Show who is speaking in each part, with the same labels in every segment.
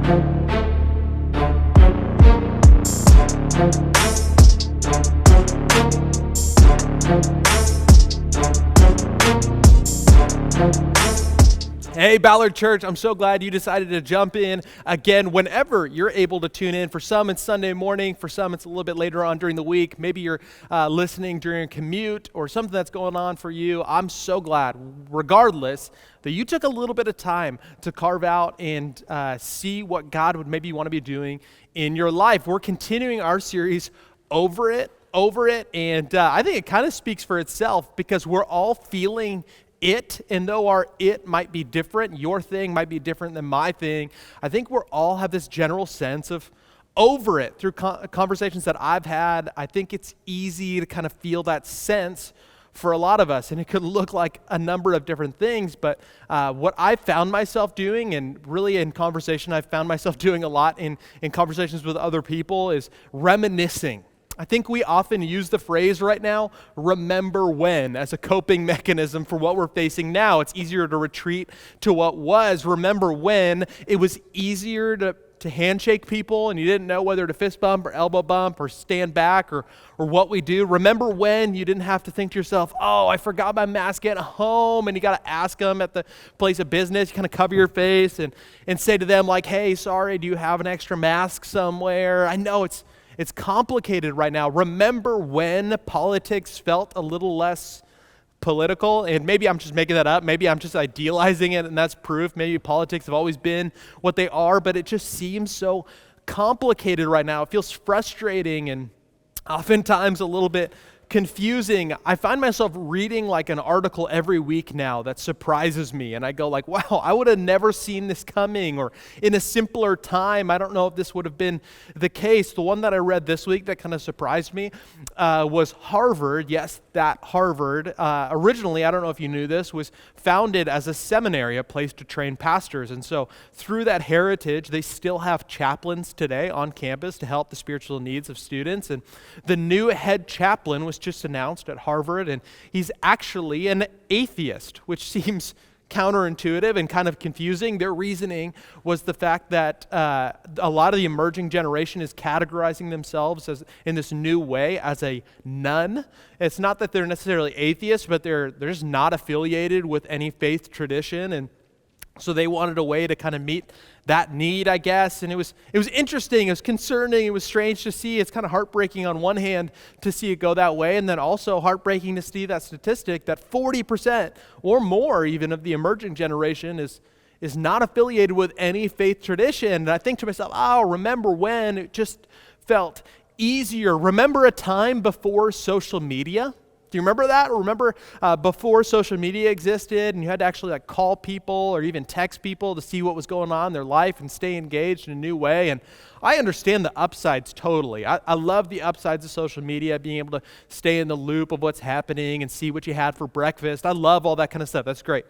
Speaker 1: Hey, Ballard Church, I'm so glad you decided to jump in again whenever you're able to tune in. For some, it's Sunday morning. For some, it's a little bit later on during the week. Maybe you're listening during a commute or something that's going on for you. I'm so glad, regardless, that you took a little bit of time to carve out and see what God would maybe want to be doing in your life. We're continuing our series, Over It, and I think it kind of speaks for itself because we're all feeling it, and though our it might be different, your thing might be different than my thing, I think we all have this general sense of over it through conversations that I've had. I think it's easy to kind of feel that sense for a lot of us, and it could look like a number of different things, but what I found myself doing, and really in conversation I've found myself doing a lot in conversations with other people, is reminiscing. I think we often use the phrase right now, remember when, as a coping mechanism for what we're facing now. It's easier to retreat to what was. Remember when it was easier to handshake people and you didn't know whether to fist bump or elbow bump or stand back or what we do. Remember when you didn't have to think to yourself, oh, I forgot my mask at home, and you got to ask them at the place of business. You kind of cover your face and say to them like, hey, sorry, do you have an extra mask somewhere? I know it's complicated right now. Remember when politics felt a little less political? And maybe I'm just making that up. Maybe I'm just idealizing it, and that's proof. Maybe politics have always been what they are, but it just seems so complicated right now. It feels frustrating and oftentimes a little bit confusing. I find myself reading like an article every week now that surprises me, and I go like, wow, I would have never seen this coming, or in a simpler time, I don't know if this would have been the case. The one that I read this week that kind of surprised me was Harvard. Yes, that Harvard, originally, I don't know if you knew this, was founded as a seminary, a place to train pastors, and so through that heritage, they still have chaplains today on campus to help the spiritual needs of students, and the new head chaplain was just announced at Harvard, and he's actually an atheist, which seems counterintuitive and kind of confusing. Their reasoning was the fact that a lot of the emerging generation is categorizing themselves as in this new way as a none. It's not that they're necessarily atheists, but they're just not affiliated with any faith tradition, and so they wanted a way to kind of meet that need, I guess. And it was interesting, it was concerning, it was strange to see. It's kind of heartbreaking on one hand to see it go that way, and then also heartbreaking to see that statistic that 40% or more even of the emerging generation is not affiliated with any faith tradition. And I think to myself, oh, remember when it just felt easier. Remember a time before social media? Do you remember that? Or remember before social media existed and you had to actually like call people or even text people to see what was going on in their life and stay engaged in a new way? And I understand the upsides totally. I love the upsides of social media, being able to stay in the loop of what's happening and see what you had for breakfast. I love all that kind of stuff. That's great.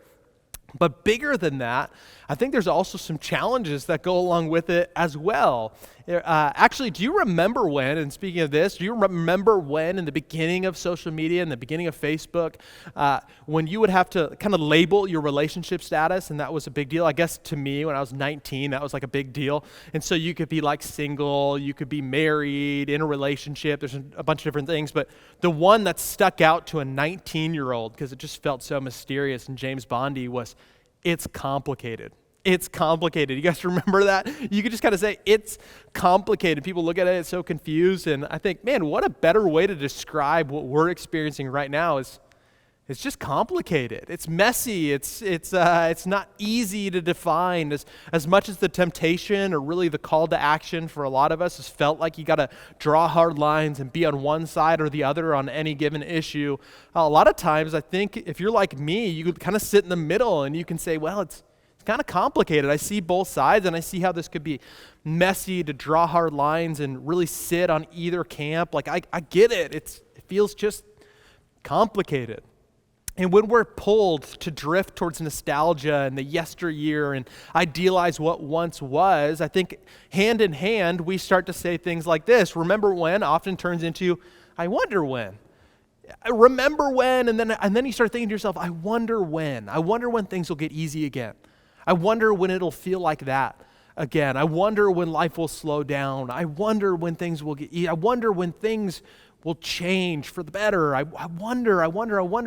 Speaker 1: But bigger than that, I think there's also some challenges that go along with it as well. Actually, do you remember when, and speaking of this, do you remember when in the beginning of social media, in the beginning of Facebook, when you would have to kind of label your relationship status, and that was a big deal? I guess to me, when I was 19, that was like a big deal. And so you could be like single, you could be married, in a relationship, there's a bunch of different things, but the one that stuck out to a 19-year-old, because it just felt so mysterious and James Bondy, was, it's complicated. It's complicated. You guys remember that? You could just kind of say, it's complicated. People look at it, it's so confused, and I think, man, what a better way to describe what we're experiencing right now is it's just complicated. It's messy. It's not easy to define. As much as the temptation or really the call to action for a lot of us has felt like you got to draw hard lines and be on one side or the other on any given issue, a lot of times I think if you're like me, you could kind of sit in the middle and you can say, well, it's kind of complicated. I see both sides, and I see how this could be messy to draw hard lines and really sit on either camp. Like, I get it. It feels just complicated. And when we're pulled to drift towards nostalgia and the yesteryear and idealize what once was, I think hand in hand, we start to say things like this. Remember when often turns into, I wonder when. Remember when, and then you start thinking to yourself, I wonder when. I wonder when things will get easy again. I wonder when it'll feel like that again. I wonder when life will slow down. I wonder when things will get easy. I wonder when things will change for the better. I wonder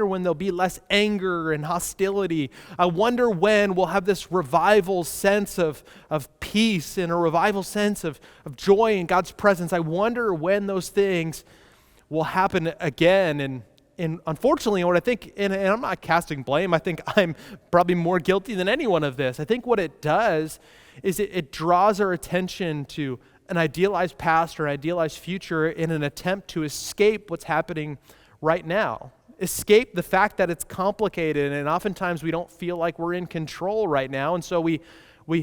Speaker 1: when there'll be less anger and hostility. I wonder when we'll have this revival sense of peace and a revival sense of joy in God's presence. I wonder when those things will happen again. And unfortunately, what I think, and I'm not casting blame, I think I'm probably more guilty than anyone of this. I think what it does is it draws our attention to an idealized past or an idealized future in an attempt to escape what's happening right now. Escape the fact that it's complicated, and oftentimes we don't feel like we're in control right now, and so we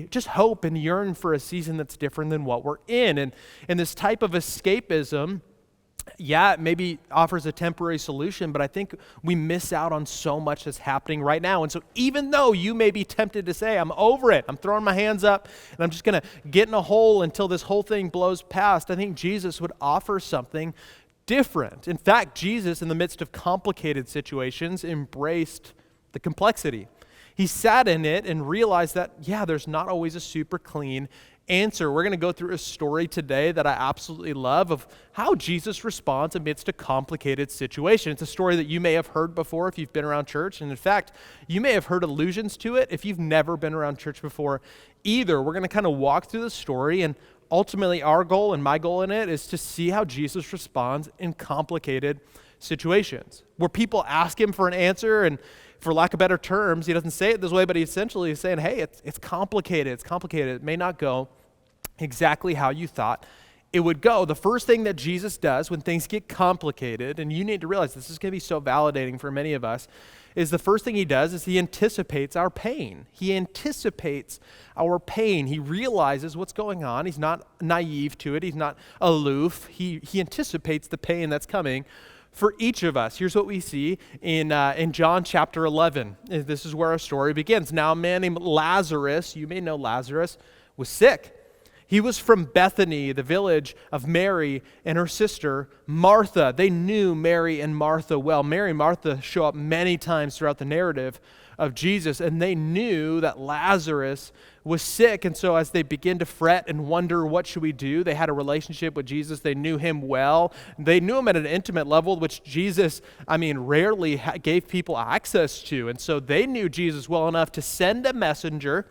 Speaker 1: just hope and yearn for a season that's different than what we're in. And this type of escapism, yeah, it maybe offers a temporary solution, but I think we miss out on so much that's happening right now. And so even though you may be tempted to say, I'm over it, I'm throwing my hands up, and I'm just going to get in a hole until this whole thing blows past, I think Jesus would offer something different. In fact, Jesus, in the midst of complicated situations, embraced the complexity. He sat in it and realized that, yeah, there's not always a super clean answer. We're going to go through a story today that I absolutely love of how Jesus responds amidst a complicated situation. It's a story that you may have heard before if you've been around church, and in fact, you may have heard allusions to it if you've never been around church before either. We're going to kind of walk through the story, and ultimately our goal and my goal in it is to see how Jesus responds in complicated situations where people ask him for an answer, and for lack of better terms, he doesn't say it this way, but he essentially is saying, hey, it's complicated. It's complicated. It may not go exactly how you thought it would go. The first thing that Jesus does when things get complicated, and you need to realize this is going to be so validating for many of us, is the first thing he does is he anticipates our pain. He anticipates our pain. He realizes what's going on. He's not naive to it. He's not aloof. He anticipates the pain that's coming for each of us. Here's what we see in John chapter 11. This is where our story begins. Now a man named Lazarus, you may know Lazarus, was sick. He was from Bethany, the village of Mary and her sister Martha. They knew Mary and Martha well. Mary and Martha show up many times throughout the narrative of Jesus, and they knew that Lazarus was sick. And so as they begin to fret and wonder, what should we do? They had a relationship with Jesus. They knew him well. They knew him at an intimate level, which Jesus, rarely gave people access to. And so they knew Jesus well enough to send a messenger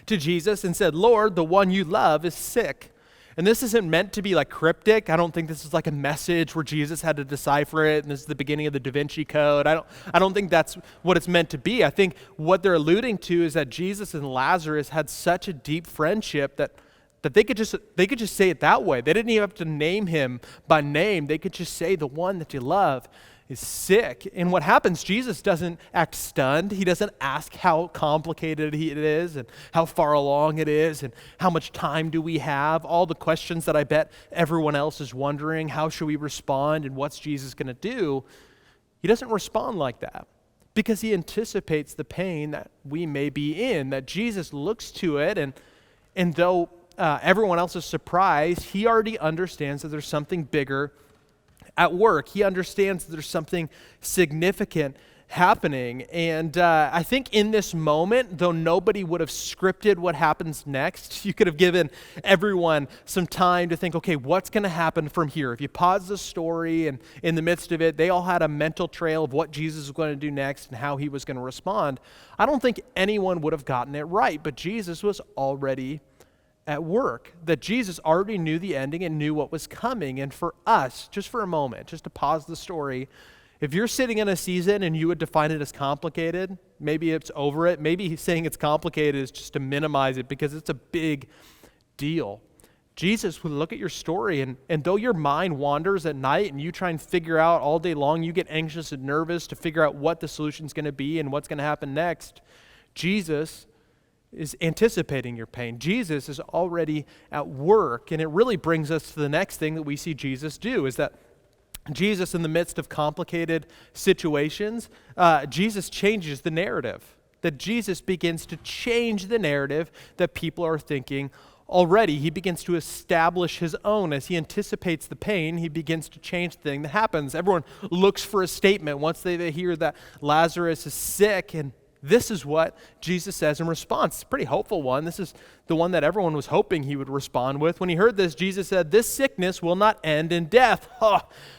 Speaker 1: to Jesus and said, Lord, the one you love is sick. And this isn't meant to be like cryptic. I don't think this is like a message where Jesus had to decipher it and this is the beginning of the Da Vinci Code. I don't think that's what it's meant to be. I think what they're alluding to is that Jesus and Lazarus had such a deep friendship that they could just say it that way. They didn't even have to name him by name. They could just say the one that you love is sick. And what happens, Jesus doesn't act stunned. He doesn't ask how complicated it is and how far along it is and how much time do we have. All the questions that I bet everyone else is wondering, how should we respond and what's Jesus going to do? He doesn't respond like that because he anticipates the pain that we may be in, that Jesus looks to it and though everyone else is surprised, he already understands that there's something bigger at work. He understands that there's something significant happening. And I think in this moment, though nobody would have scripted what happens next, you could have given everyone some time to think, okay, what's going to happen from here? If you pause the story and in the midst of it, they all had a mental trail of what Jesus was going to do next and how he was going to respond. I don't think anyone would have gotten it right, but Jesus was already at work, that Jesus already knew the ending and knew what was coming. And for us, just for a moment, just to pause the story, if you're sitting in a season and you would define it as complicated, maybe it's over it. Maybe saying it's complicated is just to minimize it because it's a big deal. Jesus would look at your story and though your mind wanders at night and you try and figure out all day long, you get anxious and nervous to figure out what the solution's going to be and what's going to happen next, Jesus is anticipating your pain. Jesus is already at work, and it really brings us to the next thing that we see Jesus do, is that Jesus, in the midst of complicated situations, Jesus changes the narrative, that Jesus begins to change the narrative that people are thinking already. He begins to establish his own. As he anticipates the pain, he begins to change the thing that happens. Everyone looks for a statement once they hear that Lazarus is sick, and this is what Jesus says in response. It's a pretty hopeful one. This is the one that everyone was hoping he would respond with. When he heard this, Jesus said, "This sickness will not end in death."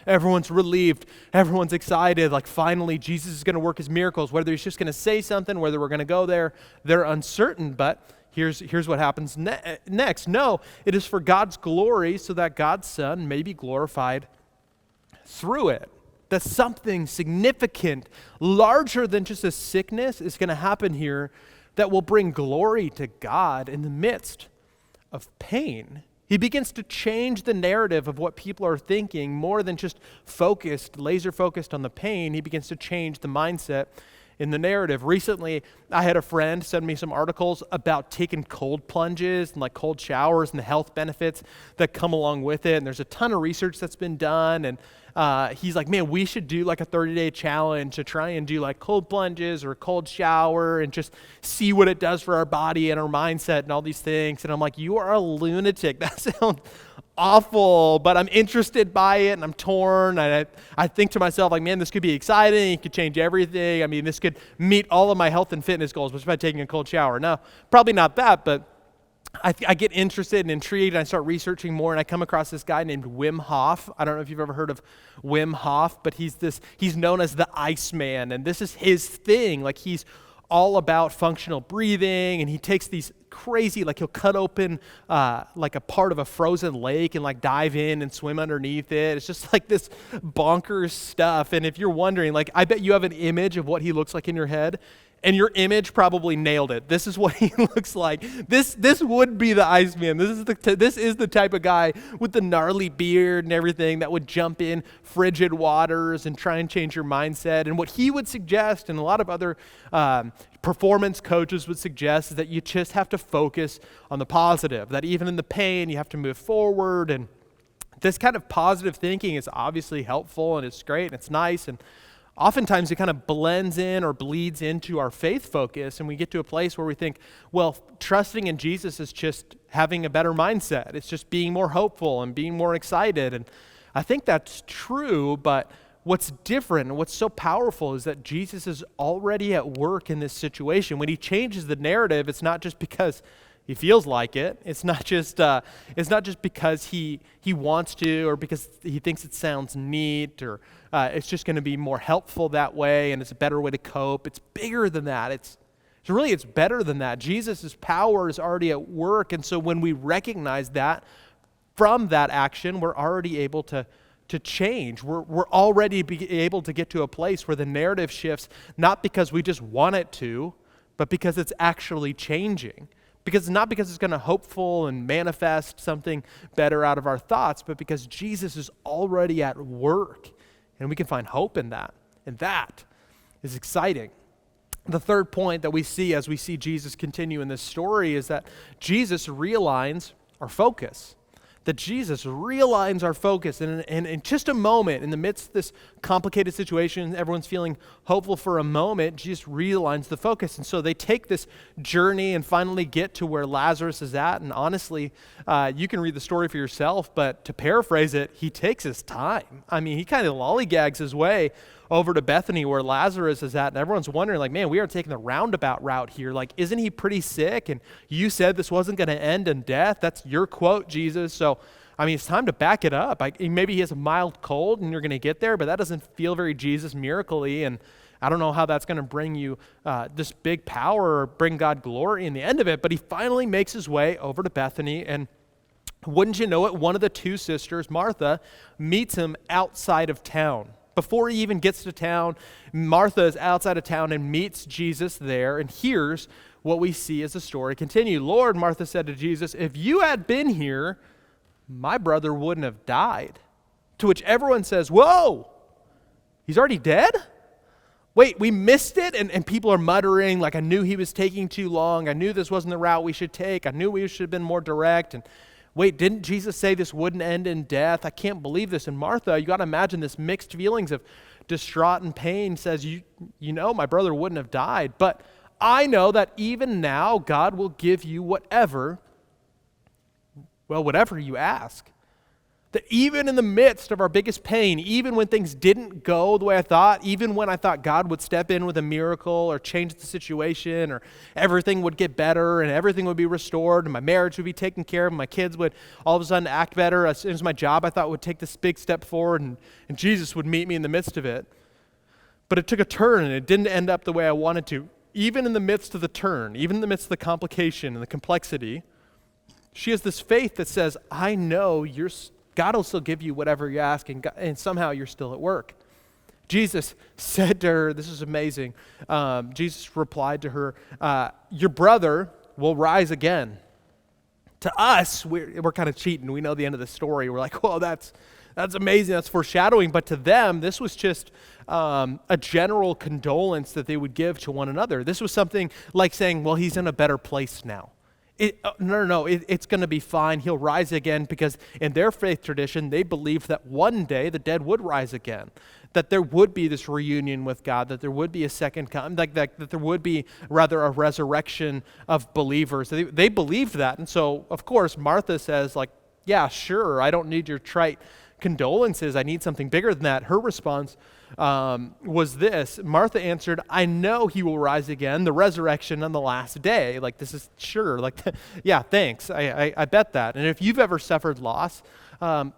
Speaker 1: Everyone's relieved. Everyone's excited. Like finally, Jesus is going to work his miracles. Whether he's just going to say something, whether we're going to go there, they're uncertain. But here's what happens next. No, it is for God's glory, so that God's Son may be glorified through it. That something significant, larger than just a sickness, is going to happen here that will bring glory to God in the midst of pain. He begins to change the narrative of what people are thinking more than just laser focused on the pain. He begins to change the mindset in the narrative. Recently, I had a friend send me some articles about taking cold plunges and like cold showers and the health benefits that come along with it. And there's a ton of research that's been done. And he's like, man, we should do like a 30-day challenge to try and do like cold plunges or a cold shower and just see what it does for our body and our mindset and all these things. And I'm like, you are a lunatic. That sounds awful, but I'm interested by it and I'm torn. And I think to myself, like, man, this could be exciting. It could change everything. I mean, this could meet all of my health and fitness goals just by taking a cold shower. Now, probably not that, but I get interested and intrigued, and I start researching more, and I come across this guy named Wim Hof. I don't know if you've ever heard of Wim Hof, but he's known as the Iceman, and this is his thing. Like, he's all about functional breathing, and he takes these crazy, like he'll cut open like a part of a frozen lake and like dive in and swim underneath it. It's just like this bonkers stuff. And if you're wondering, like, I bet you have an image of what he looks like in your head, and your image probably nailed it. This is what he looks like. This would be the Iceman. This is the type of guy with the gnarly beard and everything that would jump in frigid waters and try and change your mindset. And what he would suggest, and a lot of other performance coaches would suggest, is that you just have to focus on the positive. That even in the pain, you have to move forward. And this kind of positive thinking is obviously helpful, and it's great, and it's nice, and oftentimes it kind of blends in or bleeds into our faith focus, and we get to a place where we think, well, trusting in Jesus is just having a better mindset. It's just being more hopeful and being more excited. And I think that's true, but what's different and what's so powerful is that Jesus is already at work in this situation. When he changes the narrative, it's not just because he feels like it. It's not just because he wants to, or because he thinks it sounds neat, or it's just going to be more helpful that way, and it's a better way to cope. It's bigger than that. It's better than that. Jesus' power is already at work, and so when we recognize that from that action, we're already able to change. We're already able to get to a place where the narrative shifts, not because we just want it to, but because it's actually changing. Because not because it's going to hopeful and manifest something better out of our thoughts, but because Jesus is already at work, and we can find hope in that. And that is exciting. The third point that we see as we see Jesus continue in this story is that Jesus realigns our focus. That Jesus realigns our focus. And in just a moment, in the midst of this complicated situation, everyone's feeling hopeful for a moment, Jesus realigns the focus. And so they take this journey and finally get to where Lazarus is at. And honestly, you can read the story for yourself, but to paraphrase it, he takes his time. I mean, he kind of lollygags his way over to Bethany where Lazarus is at, and everyone's wondering, like, man, we are taking the roundabout route here. Like, isn't he pretty sick? And you said this wasn't going to end in death. That's your quote, Jesus. So, I mean, it's time to back it up. Maybe he has a mild cold and you're going to get there, but that doesn't feel very Jesus miracle-y, and I don't know how that's going to bring you this big power or bring God glory in the end of it. But he finally makes his way over to Bethany, and wouldn't you know it, one of the two sisters, Martha, meets him outside of town. Before he even gets to town, Martha is outside of town and meets Jesus there. And here's what we see as the story continues. Lord, Martha said to Jesus, if you had been here, my brother wouldn't have died. To which everyone says, whoa, he's already dead? Wait, we missed it? And people are muttering, like, I knew he was taking too long. I knew this wasn't the route we should take. I knew we should have been more direct. And wait, didn't Jesus say this wouldn't end in death? I can't believe this. And Martha, you got to imagine this mixed feelings of distraught and pain, says, you know, my brother wouldn't have died. But I know that even now God will give you whatever you ask. That even in the midst of our biggest pain, even when things didn't go the way I thought, even when I thought God would step in with a miracle or change the situation or everything would get better and everything would be restored and my marriage would be taken care of and my kids would all of a sudden act better as soon as my job I thought would take this big step forward and Jesus would meet me in the midst of it. But it took a turn and it didn't end up the way I wanted to. Even in the midst of the turn, even in the midst of the complication and the complexity, she has this faith that says, I know God will still give you whatever you ask, and somehow you're still at work. Jesus said to her, this is amazing, Jesus replied to her, your brother will rise again. To us, we're kind of cheating. We know the end of the story. We're like, well, that's amazing. That's foreshadowing. But to them, this was just a general condolence that they would give to one another. This was something like saying, well, he's in a better place now. It's going to be fine. He'll rise again, because in their faith tradition, they believed that one day the dead would rise again, that there would be this reunion with God, that there would be a second coming, that there would be rather a resurrection of believers. They believed that. And so, of course, Martha says, like, yeah, sure, I don't need your trite condolences. I need something bigger than that. Her response was this. Martha answered, I know he will rise again, the resurrection on the last day. Like, this is sure. Like, yeah, thanks. I bet that. And if you've ever suffered loss,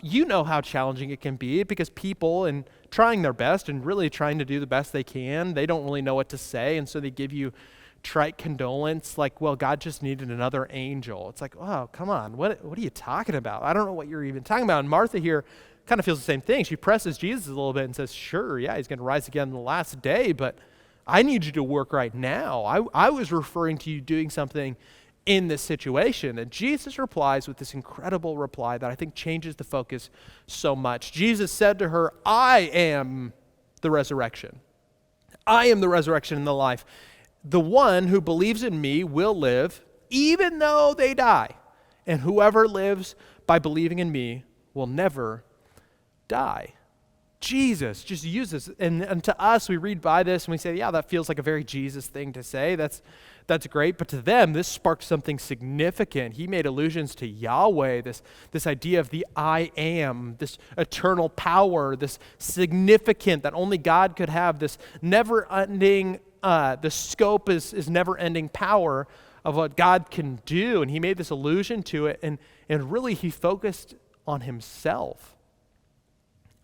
Speaker 1: you know how challenging it can be, because people, in trying their best and really trying to do the best they can, they don't really know what to say. And so they give you trite condolence like, well, God just needed another angel. It's like, oh, come on. What are you talking about? I don't know what you're even talking about. And Martha here kind of feels the same thing. She presses Jesus a little bit and says, sure, yeah, he's going to rise again on the last day, but I need you to work right now. I was referring to you doing something in this situation. And Jesus replies with this incredible reply that I think changes the focus so much. Jesus said to her, I am the resurrection. I am the resurrection and the life. The one who believes in me will live even though they die. And whoever lives by believing in me will never die. Jesus just uses, and to us, we read by this and we say, yeah, that feels like a very Jesus thing to say. That's great. But to them, this sparked something significant. He made allusions to Yahweh, this idea of the I am, this eternal power, this significant that only God could have, this never-ending, the scope is never-ending power of what God can do. And he made this allusion to it, and really he focused on himself.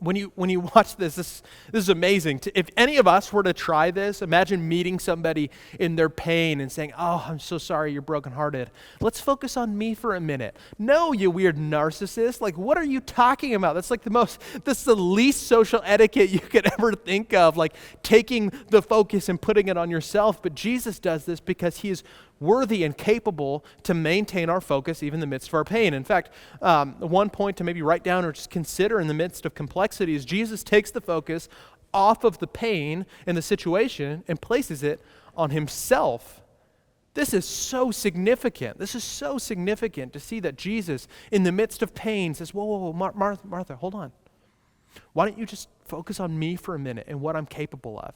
Speaker 1: When you watch this is amazing. If any of us were to try this, imagine meeting somebody in their pain and saying, oh, I'm so sorry you're brokenhearted. Let's focus on me for a minute. No, you weird narcissist. Like, what are you talking about? That's the least social etiquette you could ever think of, like taking the focus and putting it on yourself. But Jesus does this because he is worthy and capable to maintain our focus even in the midst of our pain. In fact, one point to maybe write down or just consider in the midst of complexity is Jesus takes the focus off of the pain and the situation and places it on himself. This is so significant. This is so significant to see that Jesus, in the midst of pain, says, whoa, Martha, hold on. Why don't you just focus on me for a minute and what I'm capable of?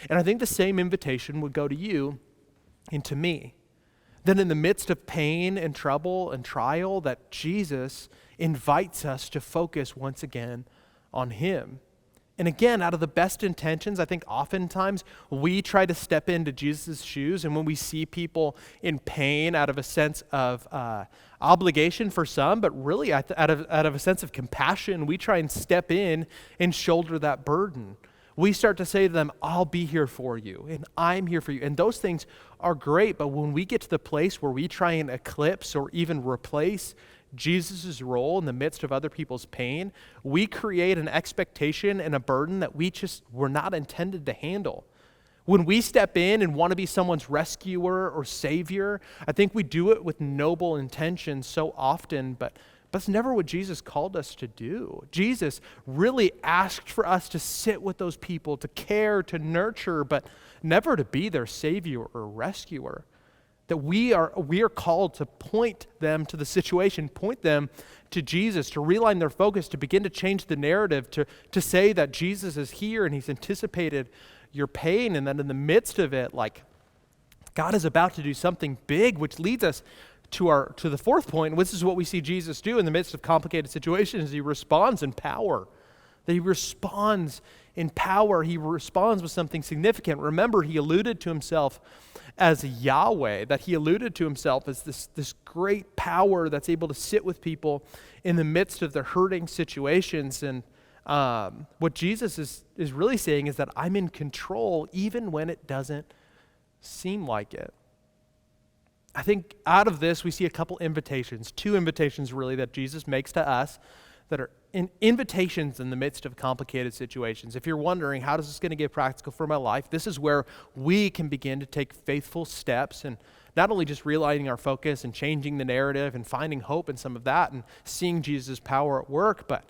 Speaker 1: And I think the same invitation would go to you and to me. Then in the midst of pain and trouble and trial, that Jesus invites us to focus once again on him. And again, out of the best intentions, I think oftentimes we try to step into Jesus' shoes, and when we see people in pain out of a sense of obligation for some, but really out of a sense of compassion, we try and step in and shoulder that burden. We start to say to them, I'll be here for you, and I'm here for you. And those things are great, but when we get to the place where we try and eclipse or even replace Jesus' role in the midst of other people's pain, we create an expectation and a burden that we just were not intended to handle. When we step in and want to be someone's rescuer or savior, I think we do it with noble intentions so often, but it's never what Jesus called us to do. Jesus really asked for us to sit with those people, to care, to nurture, but never to be their savior or rescuer. That we are called to point them to the situation, point them to Jesus, to realign their focus, to begin to change the narrative, to say that Jesus is here and he's anticipated your pain, and that in the midst of it, like, God is about to do something big, which leads us to the fourth point, and this is what we see Jesus do in the midst of complicated situations. He responds in power. That he responds in power. He responds with something significant. Remember, he alluded to himself as Yahweh, that he alluded to himself as this great power that's able to sit with people in the midst of their hurting situations. And what Jesus is really saying is that I'm in control even when it doesn't seem like it. I think out of this we see a couple invitations, two invitations really that Jesus makes to us that are invitations in the midst of complicated situations. If you're wondering, how is this going to get practical for my life? This is where we can begin to take faithful steps and not only just realigning our focus and changing the narrative and finding hope in some of that and seeing Jesus' power at work, but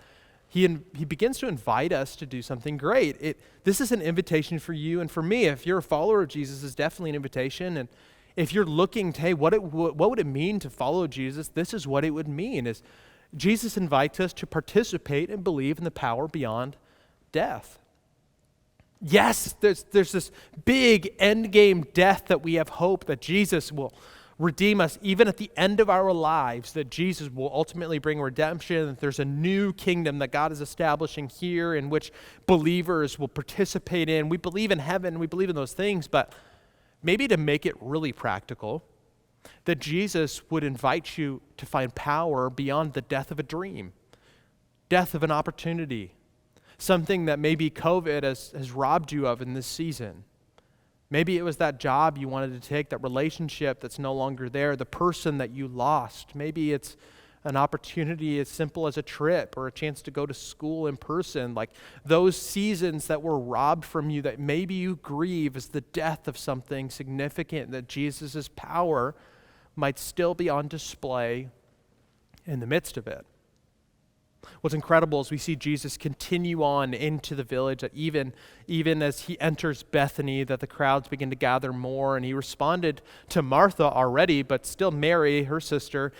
Speaker 1: he begins to invite us to do something great. This is an invitation for you and for me. If you're a follower of Jesus, it's definitely an invitation. And if you're looking to, hey, what would it mean to follow Jesus? This is what it would mean, is Jesus invites us to participate and believe in the power beyond death. Yes, there's this big end game death that we have hope that Jesus will redeem us even at the end of our lives, that Jesus will ultimately bring redemption, that there's a new kingdom that God is establishing here in which believers will participate in. We believe in heaven, we believe in those things, but maybe to make it really practical, that Jesus would invite you to find power beyond the death of a dream, death of an opportunity, something that maybe COVID has robbed you of in this season. Maybe it was that job you wanted to take, that relationship that's no longer there, the person that you lost. Maybe it's an opportunity as simple as a trip or a chance to go to school in person. Like those seasons that were robbed from you that maybe you grieve as the death of something significant, that Jesus' power might still be on display in the midst of it. What's incredible is we see Jesus continue on into the village, that even as he enters Bethany, that the crowds begin to gather more, and he responded to Martha already, but still Mary, her sister,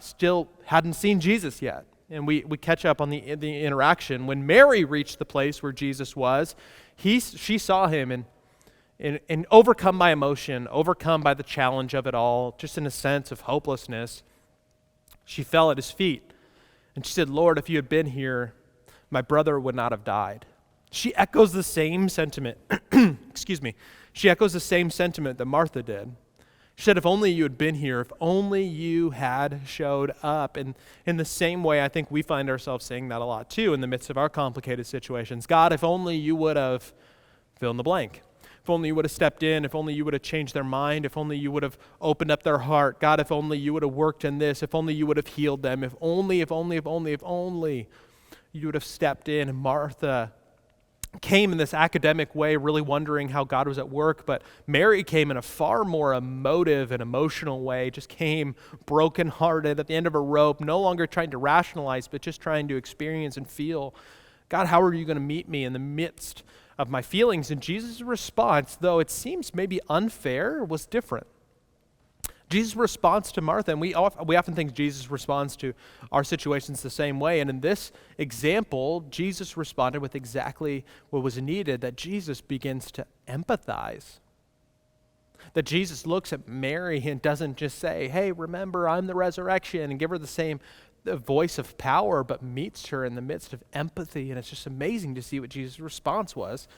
Speaker 1: still hadn't seen Jesus yet. And we catch up on the interaction. When Mary reached the place where Jesus was, she saw him and overcome by emotion, overcome by the challenge of it all, just in a sense of hopelessness, she fell at his feet. And she said, "Lord, if you had been here, my brother would not have died." She echoes the same sentiment. Excuse me. She echoes the same sentiment that Martha did. She said, if only you had been here, if only you had showed up. And in the same way, I think we find ourselves saying that a lot too in the midst of our complicated situations. God, if only you would have fill in the blank. If only you would have stepped in, if only you would have changed their mind, if only you would have opened up their heart. God, if only you would have worked in this, if only you would have healed them, if only you would have stepped in. And Martha came in this academic way, really wondering how God was at work, but Mary came in a far more emotive and emotional way, just came brokenhearted at the end of a rope, no longer trying to rationalize, but just trying to experience and feel, God, how are you going to meet me in the midst of my feelings? And Jesus' response, though it seems maybe unfair, was different. Jesus' response to Martha, and we often think Jesus responds to our situations the same way, and in this example, Jesus responded with exactly what was needed, that Jesus begins to empathize. That Jesus looks at Mary and doesn't just say, hey, remember, I'm the resurrection, and give her the voice of power, but meets her in the midst of empathy. And it's just amazing to see what Jesus' response was.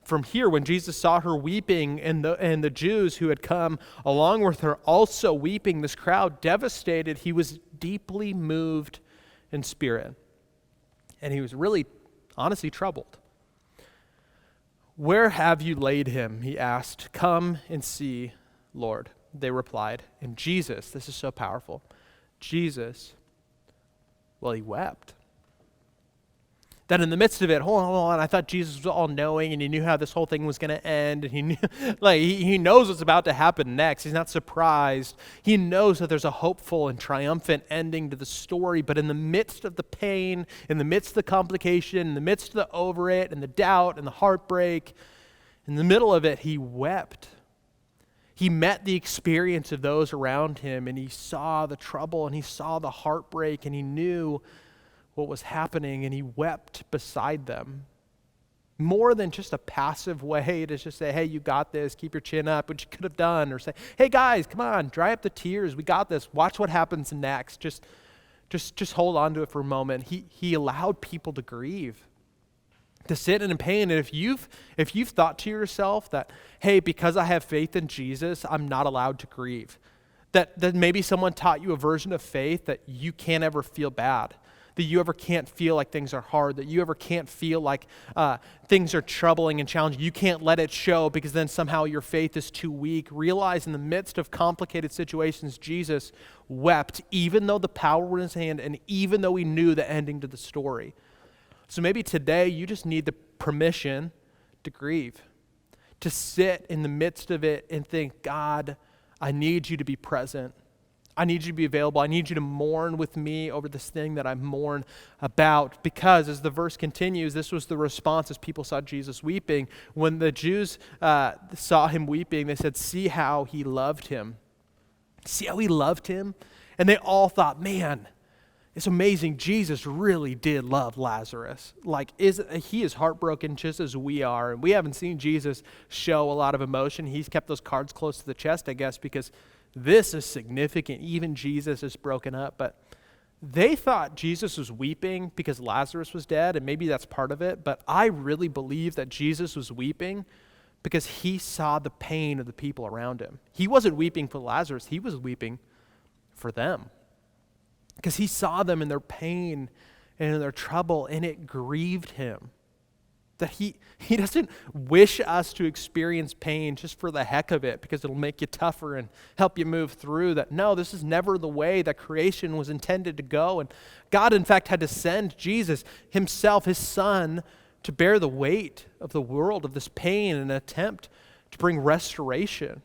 Speaker 1: From here, when Jesus saw her weeping and the Jews who had come along with her also weeping, this crowd devastated, he was deeply moved in spirit. And he was really, honestly troubled. Where have you laid him? He asked. Come and see, Lord, they replied. And Jesus, this is so powerful, Jesus, well, he wept. That in the midst of it, hold on, I thought Jesus was all-knowing and he knew how this whole thing was going to end, and he knew, he knows what's about to happen next. He's not surprised. He knows that there's a hopeful and triumphant ending to the story, but in the midst of the pain, in the midst of the complication, in the midst of the over it and the doubt and the heartbreak, in the middle of it, he wept. He met the experience of those around him, and he saw the trouble and he saw the heartbreak, and he knew what was happening, and he wept beside them. more than just a passive way to just say, hey, you got this, keep your chin up, which you could have done, or say, hey guys, come on, dry up the tears, we got this, watch what happens next. Just hold on to it for a moment. He allowed people to grieve, to sit in pain. And if you've thought to yourself that, hey, because I have faith in Jesus, I'm not allowed to grieve, that maybe someone taught you a version of faith that you can't ever feel bad, that you ever can't feel like things are hard, that you ever can't feel like things are troubling and challenging. You can't let it show because then somehow your faith is too weak. Realize in the midst of complicated situations, Jesus wept, even though the power was in his hand and even though he knew the ending to the story. So maybe today you just need the permission to grieve, to sit in the midst of it and think, God, I need you to be present. I need you to be available. I need you to mourn with me over this thing that I mourn about. Because as the verse continues, this was the response as people saw Jesus weeping. When the Jews saw him weeping, they said, see how he loved him. See how he loved him? And they all thought, man, it's amazing. Jesus really did love Lazarus. Like, he is heartbroken just as we are. And we haven't seen Jesus show a lot of emotion. He's kept those cards close to the chest, I guess, because this is significant. Even Jesus is broken up. But they thought Jesus was weeping because Lazarus was dead, and maybe that's part of it. But I really believe that Jesus was weeping because he saw the pain of the people around him. He wasn't weeping for Lazarus. He was weeping for them because he saw them in their pain and in their trouble, and it grieved him. That he doesn't wish us to experience pain just for the heck of it because it'll make you tougher and help you move through that. No, this is never the way that creation was intended to go. And God, in fact, had to send Jesus himself, his son, to bear the weight of the world, of this pain, in an attempt to bring restoration.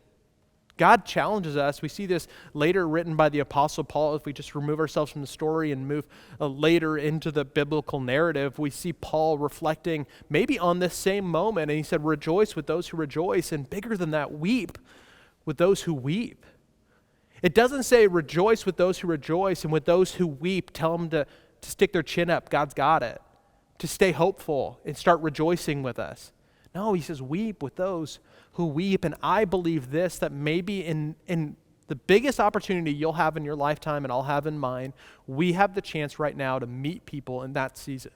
Speaker 1: God challenges us. We see this later written by the Apostle Paul. If we just remove ourselves from the story and move later into the biblical narrative, we see Paul reflecting maybe on this same moment. And he said, rejoice with those who rejoice, and bigger than that, weep with those who weep. It doesn't say rejoice with those who rejoice, and with those who weep, tell them to stick their chin up. God's got it. To stay hopeful and start rejoicing with us. No, he says weep with those who weep. And I believe this, that maybe in the biggest opportunity you'll have in your lifetime and I'll have in mine, we have the chance right now to meet people in that season.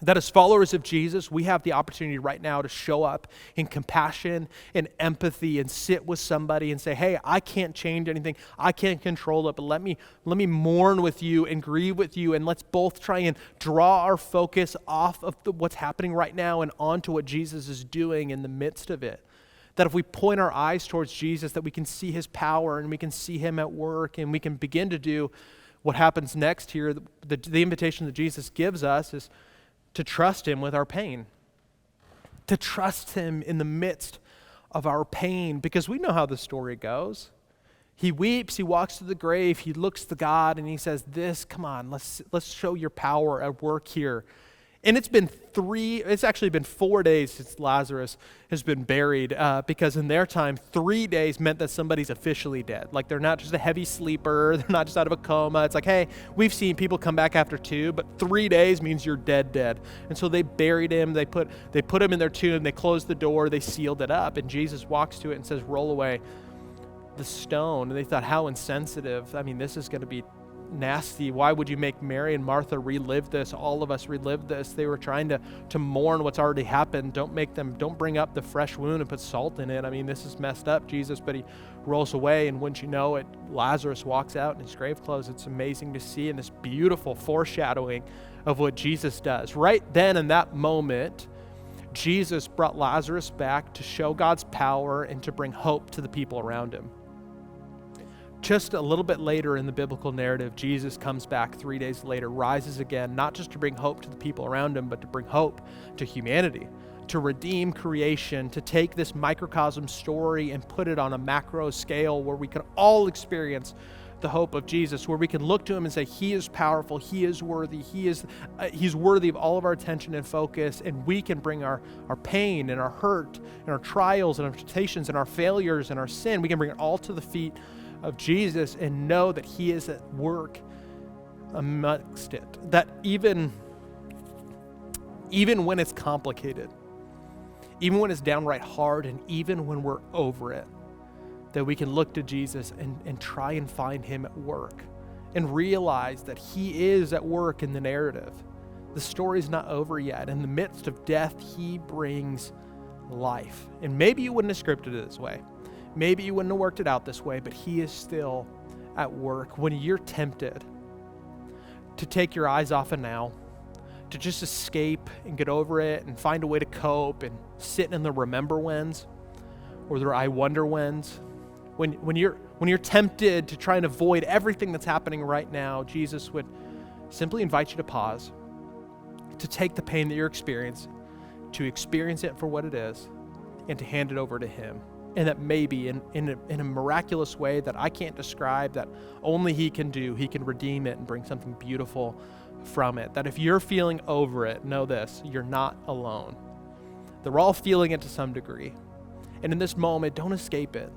Speaker 1: That as followers of Jesus, we have the opportunity right now to show up in compassion and empathy and sit with somebody and say, hey, I can't change anything. I can't control it, but let me mourn with you and grieve with you, and let's both try and draw our focus off of what's happening right now and onto what Jesus is doing in the midst of it. That if we point our eyes towards Jesus, that we can see his power and we can see him at work, and we can begin to do what happens next here. The invitation that Jesus gives us is to trust him with our pain, to trust him in the midst of our pain, because we know how the story goes. He weeps, he walks to the grave, he looks to God, and he says, come on, let's show your power at work here. And it's actually been 4 days since Lazarus has been buried, because in their time, 3 days meant that somebody's officially dead. Like, they're not just a heavy sleeper, they're not just out of a coma. It's like, hey, we've seen people come back after 2, but 3 days means you're dead. And so they buried him, they put him in their tomb, they closed the door, they sealed it up, and Jesus walks to it and says, roll away the stone. And they thought, how insensitive. I mean, this is going to be nasty. Why would you make Mary and Martha relive this? All of us relive this. They were trying to mourn what's already happened. Don't bring up the fresh wound and put salt in it. I mean, this is messed up, Jesus. But he rolls away, and wouldn't you know it, Lazarus walks out in his grave clothes. It's amazing to see, and this beautiful foreshadowing of what Jesus does. Right then in that moment, Jesus brought Lazarus back to show God's power and to bring hope to the people around him. Just a little bit later in the biblical narrative, Jesus comes back 3 days later, rises again, not just to bring hope to the people around him, but to bring hope to humanity, to redeem creation, to take this microcosm story and put it on a macro scale where we can all experience the hope of Jesus, where we can look to him and say, he is powerful, he is worthy, he's worthy of all of our attention and focus, and we can bring our pain and our hurt and our trials and our temptations and our failures and our sin, we can bring it all to the feet of Jesus and know that he is at work amongst it. That even when it's complicated, even when it's downright hard and even when we're over it, that we can look to Jesus and try and find him at work and realize that he is at work in the narrative. The story's not over yet. In the midst of death, he brings life. And maybe you wouldn't have scripted it this way. Maybe you wouldn't have worked it out this way, but he is still at work. When you're tempted to take your eyes off of now, to just escape and get over it and find a way to cope and sit in the remember whens or the I wonder whens, when you're tempted to try and avoid everything that's happening right now, Jesus would simply invite you to pause, to take the pain that you're experiencing, to experience it for what it is, and to hand it over to him. And that maybe in a miraculous way that I can't describe, that only he can do, he can redeem it and bring something beautiful from it. That if you're feeling over it, know this, you're not alone. That we're all feeling it to some degree. And in this moment, don't escape it,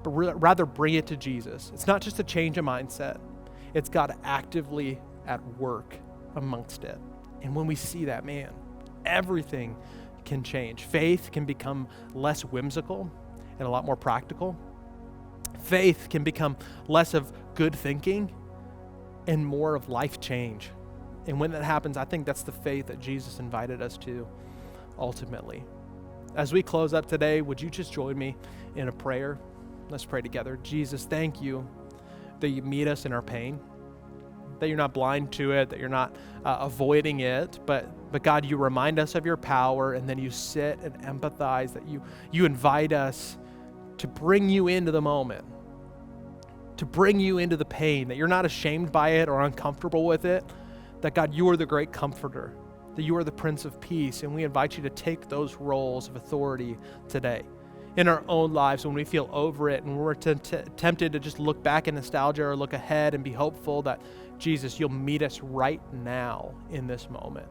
Speaker 1: but rather bring it to Jesus. It's not just a change of mindset. It's God actively at work amongst it. And when we see that, man, everything can change. Faith can become less whimsical and a lot more practical. Faith can become less of good thinking and more of life change. And when that happens, I think that's the faith that Jesus invited us to ultimately. As we close up today, would you just join me in a prayer? Let's pray together. Jesus, thank you that you meet us in our pain, that you're not blind to it, that you're not avoiding it, but God, you remind us of your power, and then you sit and empathize, that you invite us to bring you into the moment, to bring you into the pain, that you're not ashamed by it or uncomfortable with it, that God, you are the great comforter, that you are the Prince of Peace, and we invite you to take those roles of authority today in our own lives when we feel over it and we're tempted to just look back in nostalgia or look ahead and be hopeful that, Jesus, you'll meet us right now in this moment.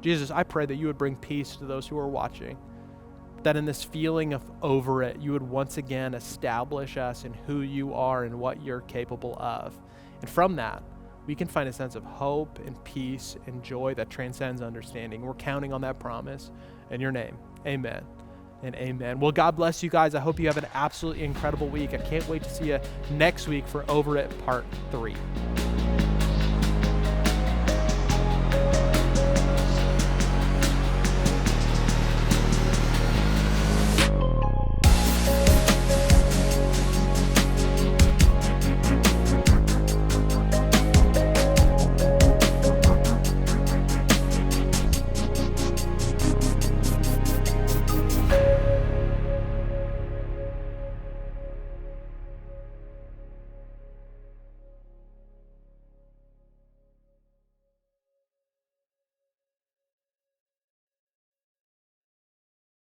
Speaker 1: Jesus, I pray that you would bring peace to those who are watching, that in this feeling of over it, you would once again establish us in who you are and what you're capable of. And from that, we can find a sense of hope and peace and joy that transcends understanding. We're counting on that promise in your name. Amen and amen. Well, God bless you guys. I hope you have an absolutely incredible week. I can't wait to see you next week for Over It Part 3.